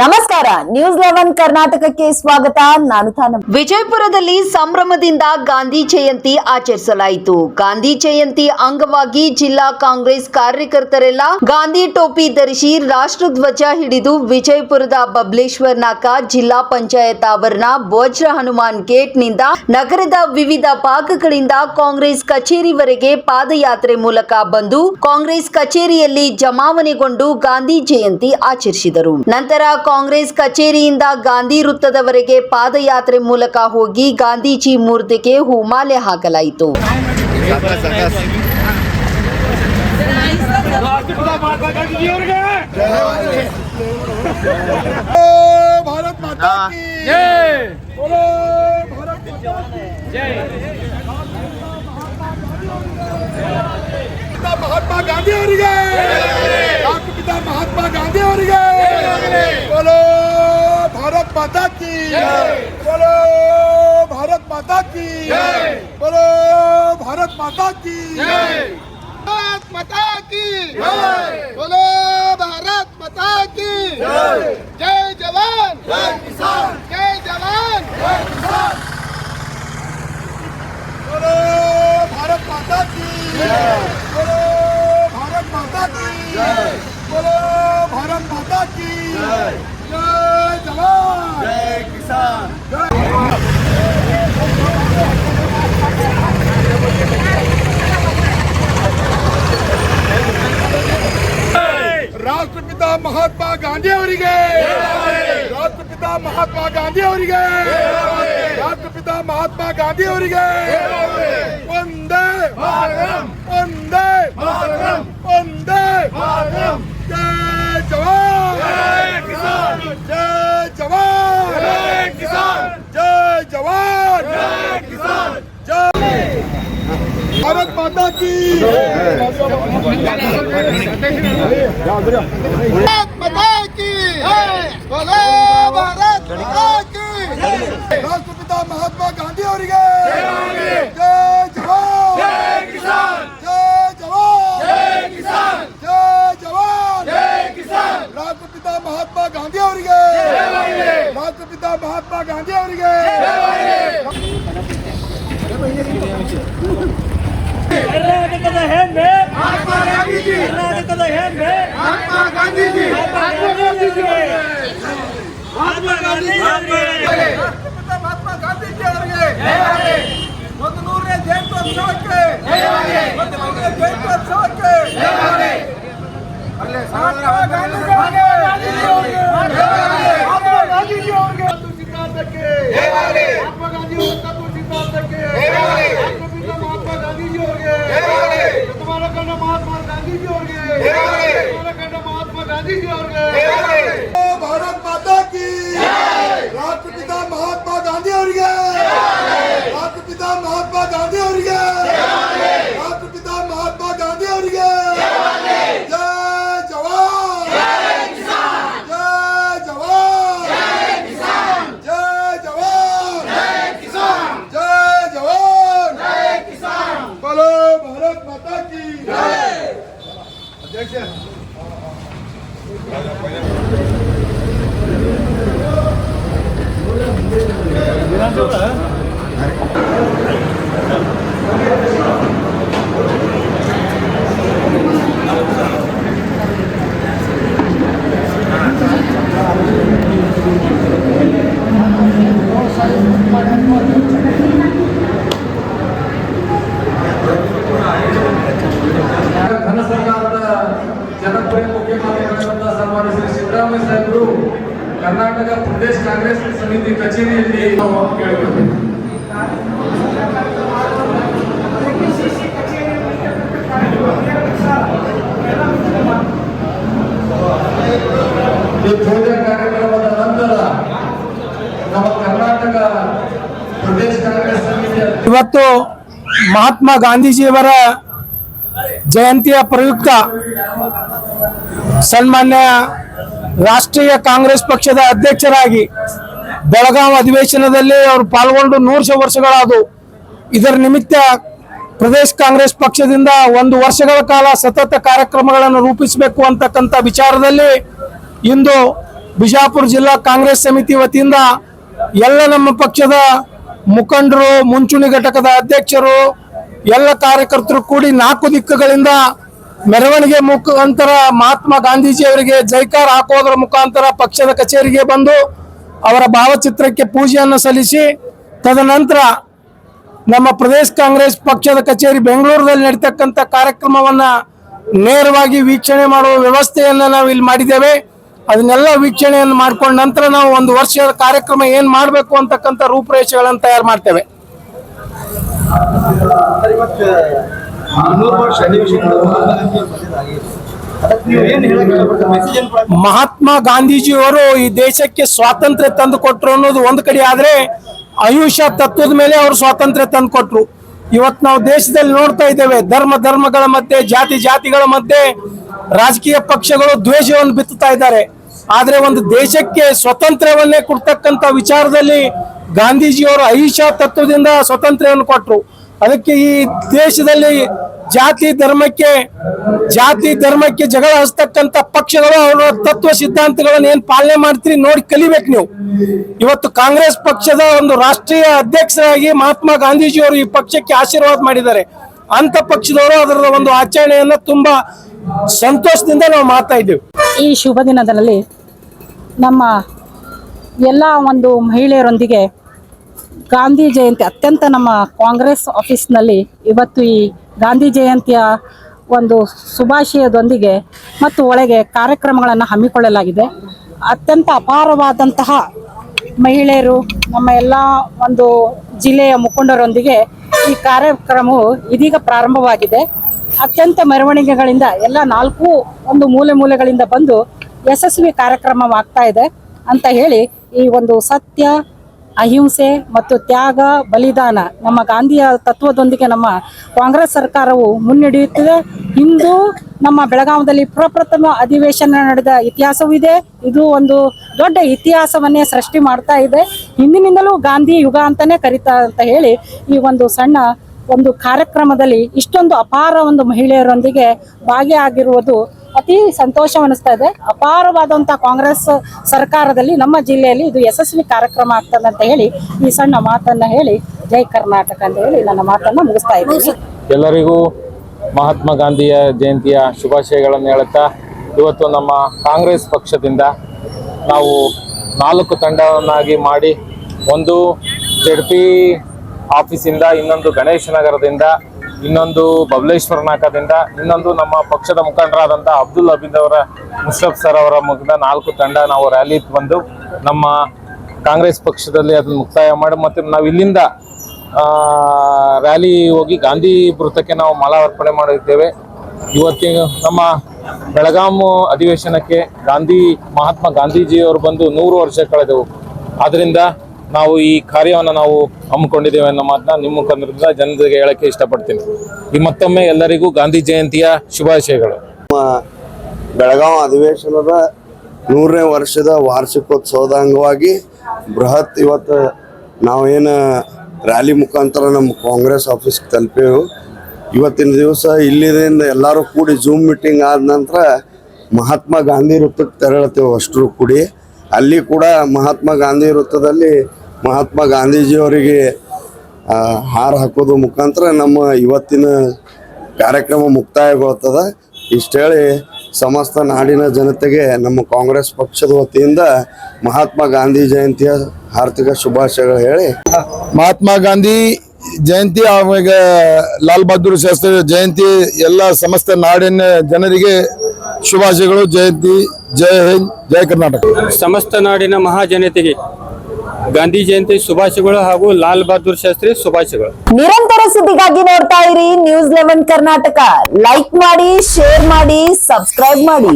ನಮಸ್ಕಾರ, ನ್ಯೂಸ್ 11 ಕರ್ನಾಟಕಕ್ಕೆ ಸ್ವಾಗತ. ನಾನು ತಾನ. ವಿಜಯಪುರದಲ್ಲಿ ಸಂಭ್ರಮದಿಂದ ಗಾಂಧಿ ಜಯಂತಿ ಆಚರಿಸಲಾಯಿತು. ಗಾಂಧಿ ಜಯಂತಿ ಅಂಗವಾಗಿ ಜಿಲ್ಲಾ ಕಾಂಗ್ರೆಸ್ ಕಾರ್ಯಕರ್ತರೆಲ್ಲ ಗಾಂಧಿ ಟೋಪಿ ಧರಿಸಿ ರಾಷ್ಟ್ರಧ್ವಜ ಹಿಡಿದು ವಿಜಯಪುರದ ಬಬಲೇಶ್ವರ್ ನಾಕ ಜಿಲ್ಲಾ ಪಂಚಾಯತ್ ಆವರಣ ವಜ್ರ ಹನುಮಾನ್ ಗೇಟ್ ನಿಂದ ನಗರದ ವಿವಿಧ ಭಾಗಗಳಿಂದ ಕಾಂಗ್ರೆಸ್ ಕಚೇರಿವರೆಗೆ ಪಾದಯಾತ್ರೆ ಮೂಲಕ ಬಂದು ಕಾಂಗ್ರೆಸ್ ಕಚೇರಿಯಲ್ಲಿ ಜಮಾವಣೆಗೊಂಡು ಗಾಂಧಿ ಜಯಂತಿ ಆಚರಿಸಿದರು. ನಂತರ ಕಾಂಗ್ರೆಸ್ ಕಚೇರಿಯಿಂದ ಗಾಂಧಿ ವೃತ್ತದವರೆಗೆ ಪಾದಯಾತ್ರೆ ಮೂಲಕ ಹೋಗಿ ಗಾಂಧೀಜಿ ಮೂರ್ತಿಗೆ ಹೂಮಾಲೆ ಹಾಕಲಾಯಿತು. ಮಹಾತ್ಮ ಗಾಂಧಿ ಅವರಿಗೆ, ರಾಷ್ಟ್ರಪಿತ ಮಹಾತ್ಮ ಗಾಂಧಿ ಅವರಿಗೆ बोलो भारत माता की, बोलो भारत माता की, बोलो भारत माता की, भारत माता की, बोलो भारत माता की, जय जवान जय किसान, जय जवान जय किसान, बोलो भारत माता की, बोलो भारत माता की, बोलो भारत माता की, जय जवान जय किसान, ರಾಷ್ಟ್ರಪಿತ ಮಹಾತ್ಮ ಗಾಂಧಿ ಅವರಿಗೆ, ರಾಷ್ಟ್ರಪಿತ ಮಹಾತ್ಮ ಗಾಂಧಿ ಅವರಿಗೆ, ರಾಷ್ಟ್ರಪಿತ ಮಹಾತ್ಮ ಗಾಂಧಿ ಅವರಿಗೆ ವಂದೇ ಮಾತರಂ, ವಂದೇ ಮಾತರಂ, ವಂದೇ ಮಾತರಂ, जय जवान जय किसान, जय जवान जय किसान, जय जवान जय किसान, जय भारत माता की, भारत माता की, बोलो भारत माता की, राष्ट्रपिता महात्मा गांधी ಅವರಿಗೆ जय जवान जय किसान, जय जवान जय किसान, जय जवान जय किसान, राष्ट्रपिता महात्मा गांधी ಅವರಿಗೆ, ರಾಷ್ಟ್ರಪಿತ ಮಹಾತ್ಮ ಗಾಂಧಿ ಅವರಿಗೆ ಕರ್ನಾಟಕದ ಹೆಮ್ಮೆ ಮಹಾತ್ಮ ಗಾಂಧೀಜಿ, ಕರ್ನಾಟಕದ ಹೆಮ್ಮೆ ಮಹಾತ್ಮ ಗಾಂಧೀಜಿ, ಮಹಾತ್ಮ ಗಾಂಧೀಜಿ, ಮಹಾತ್ಮ ಗಾಂಧೀಜಿ, ರಾಷ್ಟ್ರಪಿತ ಮಹಾತ್ಮ ಗಾಂಧೀಜಿ ಅವರಿಗೆ 100ನೇ ಜಯಂತ್ಯೋತ್ಸವಕ್ಕೆ, 100ನೇ ಜಯಂತ್ಯೋತ್ಸವಕ್ಕೆ ಮಹಾತ್ಮ ಗಾಂಧೀಜಿ ಅವರಿಗೆ, ಮಹಾತ್ಮ ಗಾಂಧೀಜಿ ಅವರಿಗೆ ಸಿದ್ಧಾಂತಕ್ಕೆ, ಮಹಾತ್ಮ ಗಾಂಧಿ ತತ್ವ ಸಿದ್ಧಾಂತಕ್ಕೆ, ರಾಷ್ಟ್ರಪಿತ ಮಹಾತ್ಮ ಗಾಂಧೀಜಿ ಅವರಿಗೆ, ಶತಮಾನ ಕಂಡ ಮಹಾತ್ಮ ಗಾಂಧೀಜಿ ಅವರಿಗೆ, ಶತಮಾನ ಕಂಡ ಮಹಾತ್ಮ ಗಾಂಧೀಜಿ ಅವರಿಗೆ ಭಾರತ್ ಮಾತಾ ಕಿ, ರಾಷ್ಟ್ರಪಿತ ಮಹಾತ್ಮ ಗಾಂಧಿ ಅವರಿಗೆ, ರಾಷ್ಟ್ರಪಿತ ಮಹಾತ್ಮ ಗಾಂಧಿ ಅವರಿಗೆ, ರಾಷ್ಟ್ರಪಿತ ಮಹಾತ್ಮ ಗಾಂಧಿ ಅವರಿಗೆ ಜಯ ಜವಾನ್ ಜಯ ಕಿಸಾನ್, ಜಯ ಜವಾನ್ ಜಯ ಕಿಸಾನ್, ಜಯ ಜವಾನ್ ಜಯ ಕಿಸಾನ್, ಜಯ ಜವಾನ್ ಜಯ ಕಿಸಾನ್, बोलो भारत माता की जय. अध्यक्ष ಘನ ಸರ್ಕಾರದ ಜನಪ್ರಿಯ ಮುಖ್ಯಮಂತ್ರಿಗಳಾದ ಸನ್ಮಾನ್ಯ ಶ್ರೀ ಸಿದ್ದರಾಮಯ್ಯ ಸಾಹೇಬರು ಕರ್ನಾಟಕ ಪ್ರದೇಶ ಕಾಂಗ್ರೆಸ್ ಸಮಿತಿ ಕಚೇರಿಯಲ್ಲಿ ಕೇಳಿಕೊಳ್ತೇವೆ. ಈ ಪೂಜಾ ಕಾರ್ಯಕ್ರಮದ ನಂತರ ನಮ್ಮ ಕರ್ನಾಟಕ ಪ್ರದೇಶ ಕಾಂಗ್ರೆಸ್ ಸಮಿತಿಯ ಇವತ್ತು ಮಹಾತ್ಮ ಗಾಂಧೀಜಿಯವರ ಜಯಂತಿಯ ಪ್ರಯುಕ್ತ ಸನ್ಮಾನ್ಯ ರಾಷ್ಟ್ರೀಯ ಕಾಂಗ್ರೆಸ್ ಪಕ್ಷದ ಅಧ್ಯಕ್ಷರಾಗಿ ಬೆಳಗಾವಿ ಅಧಿವೇಶನದಲ್ಲಿ ಅವರು ಪಾಲ್ಗೊಂಡು 100 ವರ್ಷಗಳಾದವು. ಇದರ ನಿಮಿತ್ತ ಪ್ರದೇಶ ಕಾಂಗ್ರೆಸ್ ಪಕ್ಷದಿಂದ 1 ವರ್ಷಗಳ ಕಾಲ ಸತತ ಕಾರ್ಯಕ್ರಮಗಳನ್ನು ರೂಪಿಸಬೇಕು ಅಂತಕ್ಕಂಥ ವಿಚಾರದಲ್ಲಿ ಇಂದು ಬಿಜಾಪುರ ಜಿಲ್ಲಾ ಕಾಂಗ್ರೆಸ್ ಸಮಿತಿ ವತಿಯಿಂದ ಎಲ್ಲ ನಮ್ಮ ಪಕ್ಷದ ಮುಖಂಡರು, ಮುಂಚೂಣಿ ಘಟಕದ ಅಧ್ಯಕ್ಷರು, ಎಲ್ಲ ಕಾರ್ಯಕರ್ತರು ಕೂಡಿ 4 ದಿಕ್ಕುಗಳಿಂದ ಮೆರವಣಿಗೆ ಮುಖಾಂತರ ಮಹಾತ್ಮ ಗಾಂಧೀಜಿ ಅವರಿಗೆ ಜೈಕಾರ ಹಾಕೋದ್ರ ಮುಖಾಂತರ ಪಕ್ಷದ ಕಚೇರಿಗೆ ಬಂದು ಅವರ ಭಾವಚಿತ್ರಕ್ಕೆ ಪೂಜೆಯನ್ನು ಸಲ್ಲಿಸಿ, ತದನಂತರ ನಮ್ಮ ಪ್ರದೇಶ ಕಾಂಗ್ರೆಸ್ ಪಕ್ಷದ ಕಚೇರಿ ಬೆಂಗಳೂರಿನಲ್ಲಿ ನಡೀತಕ್ಕಂಥ ಕಾರ್ಯಕ್ರಮವನ್ನ ನೇರವಾಗಿ ವೀಕ್ಷಣೆ ಮಾಡುವ ವ್ಯವಸ್ಥೆಯನ್ನ ನಾವು ಇಲ್ಲಿ ಮಾಡಿದ್ದೇವೆ. ಅದನ್ನೆಲ್ಲ ವೀಕ್ಷಣೆಯನ್ನು ಮಾಡ್ಕೊಂಡ ನಂತರ ನಾವು 1 ವರ್ಷದ ಕಾರ್ಯಕ್ರಮ ಏನ್ ಮಾಡಬೇಕು ಅಂತಕ್ಕಂಥ ರೂಪುರೇಷೆಗಳನ್ನು ತಯಾರು ಮಾಡ್ತೇವೆ. ಮಹಾತ್ಮ ಗಾಂಧೀಜಿಯವರು ಈ ದೇಶಕ್ಕೆ ಸ್ವಾತಂತ್ರ್ಯ ತಂದು ಕೊಟ್ರು ಅನ್ನೋದು ಒಂದು ಕಡೆ ಆದ್ರೆ, ಅಹಿಂಸಾ ತತ್ವದ ಮೇಲೆ ಅವರು ಸ್ವಾತಂತ್ರ್ಯ ತಂದು ಕೊಟ್ರು. ಇವತ್ತು ನಾವು ದೇಶದಲ್ಲಿ ನೋಡ್ತಾ ಇದ್ದೇವೆ, ಧರ್ಮಗಳ ಮಧ್ಯೆ, ಜಾತಿಗಳ ಮಧ್ಯೆ ರಾಜಕೀಯ ಪಕ್ಷಗಳು ದ್ವೇಷವನ್ನು ಬಿತ್ತುತ್ತಾ ಇದ್ದಾರೆ. ಆದ್ರೆ ಒಂದು ದೇಶಕ್ಕೆ ಸ್ವತಂತ್ರವನ್ನೇ ಕೊಡ್ತಕ್ಕಂಥ ವಿಚಾರದಲ್ಲಿ ಗಾಂಧೀಜಿಯವರು ಅಹಿಂಸಾ ತತ್ವದಿಂದ ಸ್ವಾತಂತ್ರ್ಯವನ್ನು ಕೊಟ್ಟರು. ಅದಕ್ಕೆ ಈ ದೇಶದಲ್ಲಿ ಜಾತಿ ಧರ್ಮಕ್ಕೆ ಜಗಳ ಹಚ್ಚತಕ್ಕಂಥ ಪಕ್ಷಗಳು ಅವರ ತತ್ವ ಸಿದ್ಧಾಂತಗಳನ್ನು ಏನ್ ಪಾಲನೆ ಮಾಡ್ತೀರಿ ನೋಡಿ ಕಲಿಬೇಕು ನೀವು. ಇವತ್ತು ಕಾಂಗ್ರೆಸ್ ಪಕ್ಷದ ಒಂದು ರಾಷ್ಟ್ರೀಯ ಅಧ್ಯಕ್ಷರಾಗಿ ಮಹಾತ್ಮ ಗಾಂಧೀಜಿಯವರು ಈ ಪಕ್ಷಕ್ಕೆ ಆಶೀರ್ವಾದ ಮಾಡಿದ್ದಾರೆ. ಅಂತ ಪಕ್ಷದವರು ಅದರ ಒಂದು ಆಚರಣೆಯನ್ನ ತುಂಬಾ ಸಂತೋಷದಿಂದ ನಾವು ಮಾಡ್ತಾ ಇದ್ದೇವೆ. ಈ ಶುಭ ದಿನದಲ್ಲಿ ನಮ್ಮ ಎಲ್ಲ ಒಂದು ಮಹಿಳೆಯರೊಂದಿಗೆ ಗಾಂಧಿ ಜಯಂತಿ ಅತ್ಯಂತ ನಮ್ಮ ಕಾಂಗ್ರೆಸ್ ಆಫೀಸ್ನಲ್ಲಿ ಇವತ್ತು ಈ ಗಾಂಧಿ ಜಯಂತಿಯ ಒಂದು ಶುಭಾಶಯದೊಂದಿಗೆ ಮತ್ತು ಒಳಗೆ ಕಾರ್ಯಕ್ರಮಗಳನ್ನು ಹಮ್ಮಿಕೊಳ್ಳಲಾಗಿದೆ. ಅತ್ಯಂತ ಅಪಾರವಾದಂತಹ ಮಹಿಳೆಯರು, ನಮ್ಮ ಎಲ್ಲ ಒಂದು ಜಿಲ್ಲೆಯ ಮುಖಂಡರೊಂದಿಗೆ ಈ ಕಾರ್ಯಕ್ರಮವು ಇದೀಗ ಪ್ರಾರಂಭವಾಗಿದೆ. ಅತ್ಯಂತ ಮೆರವಣಿಗೆಗಳಿಂದ ಎಲ್ಲ 4 ಒಂದು ಮೂಲೆಗಳಿಂದ ಬಂದು ಯಶಸ್ವಿ ಕಾರ್ಯಕ್ರಮವಾಗ್ತಾ ಇದೆ ಅಂತ ಹೇಳಿ, ಈ ಒಂದು ಸತ್ಯ, ಅಹಿಂಸೆ ಮತ್ತು ತ್ಯಾಗ, ಬಲಿದಾನ ನಮ್ಮ ಗಾಂಧಿಯ ತತ್ವದೊಂದಿಗೆ ನಮ್ಮ ಕಾಂಗ್ರೆಸ್ ಸರ್ಕಾರವು ಮುನ್ನಡೆಯುತ್ತಿದೆ. ಇಂದು ನಮ್ಮ ಬೆಳಗಾವಿಯಲ್ಲಿ ಪ್ರಪ್ರಥಮ ಅಧಿವೇಶನ ನಡೆದ ಇತಿಹಾಸವೂ ಇದೆ. ಇದು ಒಂದು ದೊಡ್ಡ ಇತಿಹಾಸವನ್ನೇ ಸೃಷ್ಟಿ ಮಾಡ್ತಾ ಇದೆ. ಹಿಂದಿನಿಂದಲೂ ಗಾಂಧಿ ಯುಗ ಅಂತಾನೆ ಕರೀತಾ ಅಂತ ಹೇಳಿ ಈ ಒಂದು ಸಣ್ಣ ಒಂದು ಕಾರ್ಯಕ್ರಮದಲ್ಲಿ ಇಷ್ಟೊಂದು ಅಪಾರ ಒಂದು ಮಹಿಳೆಯರೊಂದಿಗೆ ಭಾಗಿಯಾಗಿರುವುದು ಅತಿ ಸಂತೋಷವನ್ನಿಸ್ತಾ ಇದೆ. ಅಪಾರವಾದಂತಹ ಕಾಂಗ್ರೆಸ್ ಸರ್ಕಾರದಲ್ಲಿ ನಮ್ಮ ಜಿಲ್ಲೆಯಲ್ಲಿ ಇದು ಯಶಸ್ವಿ ಕಾರ್ಯಕ್ರಮ ಆಗ್ತದೆ ಅಂತ ಹೇಳಿ ಈ ಸಣ್ಣ ಮಾತನ್ನ ಹೇಳಿ ಜೈ ಕರ್ನಾಟಕ ಅಂತ ಹೇಳಿ ನನ್ನ ಮಾತನ್ನ ಮುಗಿಸ್ತಾ ಇದ್ದೀನಿ. ಎಲ್ಲರಿಗೂ ಮಹಾತ್ಮ ಗಾಂಧಿಯ ಜಯಂತಿಯ ಶುಭಾಶಯಗಳನ್ನು ಹೇಳುತ್ತಾ, ಇವತ್ತು ನಮ್ಮ ಕಾಂಗ್ರೆಸ್ ಪಕ್ಷದಿಂದ ನಾವು 4 ತಂಡವನ್ನಾಗಿ ಮಾಡಿ, ಒಂದು ZP ಆಫೀಸಿಂದ, ಇನ್ನೊಂದು ಗಣೇಶ ನಗರದಿಂದ, ಇನ್ನೊಂದು ಬಬಲೇಶ್ವರ ನಾಕದಿಂದ, ಇನ್ನೊಂದು ನಮ್ಮ ಪಕ್ಷದ ಮುಖಂಡರಾದಂಥ ಅಬ್ದುಲ್ ಹಬೀದ್ ಅವರ ಮುಷರಫ್ ಸರ್ ಅವರ ಮುಖದ 4 ತಂಡ ನಾವು ರ್ಯಾಲಿ ಬಂದು ನಮ್ಮ ಕಾಂಗ್ರೆಸ್ ಪಕ್ಷದಲ್ಲಿ ಅದನ್ನು ಮುಕ್ತಾಯ ಮಾಡಿ, ಮತ್ತು ನಾವು ಇಲ್ಲಿಂದ ರ್ಯಾಲಿ ಹೋಗಿ ಗಾಂಧಿ ವೃತ್ತಕ್ಕೆ ನಾವು ಮಾಲಾರ್ಪಣೆ ಮಾಡಿದ್ದೇವೆ. ಇವತ್ತಿನ ನಮ್ಮ ಬೆಳಗಾವಿ ಅಧಿವೇಶನಕ್ಕೆ ಮಹಾತ್ಮ ಗಾಂಧೀಜಿಯವರು ಬಂದು 100 ವರ್ಷ ಕಳೆದವು. ಆದ್ದರಿಂದ ನಾವು ಈ ಕಾರ್ಯವನ್ನು ನಾವು ಹಮ್ಮಿಕೊಂಡಿದ್ದೇವೆ ಅನ್ನೋ ಮಾತನ್ನ ನಿಮ್ಮ ಮುಖಾಂತರದಿಂದ ಜನರಿಗೆ ಹೇಳಕ್ಕೆ ಇಷ್ಟಪಡ್ತೀನಿ. ಈ ಮತ್ತೊಮ್ಮೆ ಎಲ್ಲರಿಗೂ ಗಾಂಧಿ ಜಯಂತಿಯ ಶುಭಾಶಯಗಳು. ಬೆಳಗಾವಿ ಅಧಿವೇಶನದ 100ನೇ ವರ್ಷದ ವಾರ್ಷಿಕೋತ್ಸವದ ಅಂಗವಾಗಿ ಬೃಹತ್ ಇವತ್ತು ನಾವೇನು ರ್ಯಾಲಿ ಮುಖಾಂತರ ನಮ್ಮ ಕಾಂಗ್ರೆಸ್ ಆಫೀಸ್ಗೆ ತಲುಪೇವು. ಇವತ್ತಿನ ದಿವಸ ಇಲ್ಲಿಂದ ಎಲ್ಲರೂ ಕೂಡಿ ಝೂಮ್ ಮೀಟಿಂಗ್ ಆದ ನಂತರ ಮಹಾತ್ಮ ಗಾಂಧಿ ವೃತ್ತಕ್ಕೆ ತೆರಳುತ್ತೇವೆ ಅಷ್ಟರು ಕೂಡಿ. ಅಲ್ಲಿ ಕೂಡ ಮಹಾತ್ಮ ಗಾಂಧಿ ವೃತ್ತದಲ್ಲಿ ಮಹಾತ್ಮ ಗಾಂಧೀಜಿಯವರಿಗೆ ಹಾರ ಹಾಕೋದು ಮುಖಾಂತರ ನಮ್ಮ ಇವತ್ತಿನ ಕಾರ್ಯಕ್ರಮ ಮುಕ್ತಾಯಗೊಳ್ತದೆ. ಇಷ್ಟೇಳಿ ಸಮಸ್ತ ನಾಡಿನ ಜನತೆಗೆ ನಮ್ಮ ಕಾಂಗ್ರೆಸ್ ಪಕ್ಷದ ವತಿಯಿಂದ ಮಹಾತ್ಮ ಗಾಂಧಿ ಜಯಂತಿಯ ಹಾರ್ದಿಕ ಶುಭಾಶಯಗಳು ಹೇಳಿ, ಮಹಾತ್ಮ ಗಾಂಧಿ ಜಯಂತಿ ಆವಾಗ ಲಾಲ್ ಬಹದ್ದೂರ್ ಶಾಸ್ತ್ರಿ ಜಯಂತಿ ಎಲ್ಲ ಸಮಸ್ತ ನಾಡಿನ ಜನರಿಗೆ ಶುಭಾಶಯಗಳು. ಜಯಂತಿ ಜೈ ಹಿಂದ್, ಜೈ ಕರ್ನಾಟಕ. ಸಮಸ್ತ ನಾಡಿನ ಮಹಾಜನತೆಗೆ ಗಾಂಧಿ ಜಯಂತಿ ಶುಭಾಶಯಗಳು ಹಾಗೂ ಲಾಲ್ ಬಹದ್ದೂರ್ ಶಾಸ್ತ್ರಿ ಶುಭಾಶಯಗಳು. ನಿರಂತರ ಸುದ್ದಿಗಾಗಿ ನೋಡ್ತಾ ಇರಿ News 11 ಕರ್ನಾಟಕ. ಲೈಕ್ ಮಾಡಿ, ಶೇರ್ ಮಾಡಿ, ಸಬ್ಸ್ಕ್ರೈಬ್ ಮಾಡಿ.